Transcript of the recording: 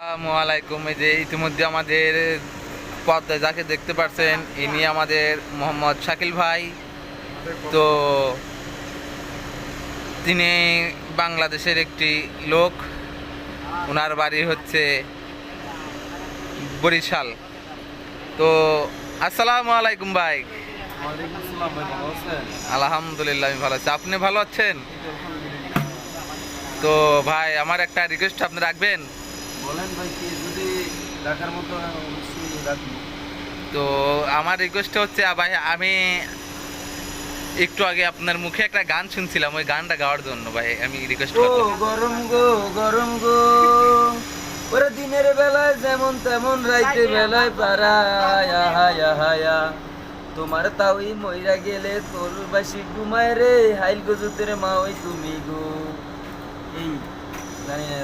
আসসালামু আলাইকুম। এই যে ইতিমধ্যে আমাদের পর্দায় যাকে দেখতে পাচ্ছেন ইনি আমাদের মোহাম্মদ শাকিল ভাই। তো তিনি বাংলাদেশের একটি লোক, ওনার বাড়ি হচ্ছে বরিশাল। তো আসসালামু আলাইকুম ভাই। ওয়ালাইকুম আসসালাম ভাই, ভালো আছেন? আলহামদুলিল্লাহ, আমি ভালো আছি। আপনি ভালো আছেন? এই তো আলহামদুলিল্লাহ। তো ভাই, আমার একটা রিকোয়েস্ট আপনি রাখবেন। বলেন ভাই, কি যদি রাখার মতো অবশ্যই রাখবো। তো আমার রিকোয়েস্টটা হচ্ছে ভাই, আমি একটু আগে আপনার মুখে একটা গান শুনছিলাম, ওই গানটা গাওয়ার জন্য ভাই আমি রিকোয়েস্ট ও করলাম। গরম গো, গরম গো, ওরে দিনের বেলায় যেমন তেমন রাইতে বেলায় পারায় হায়া হায়া, তোমার তাওই মইরা গেলে তোর বাসি ঘুমায় রে, হাইল গো জুতের মা ওই তুমি গো। এই জানি না,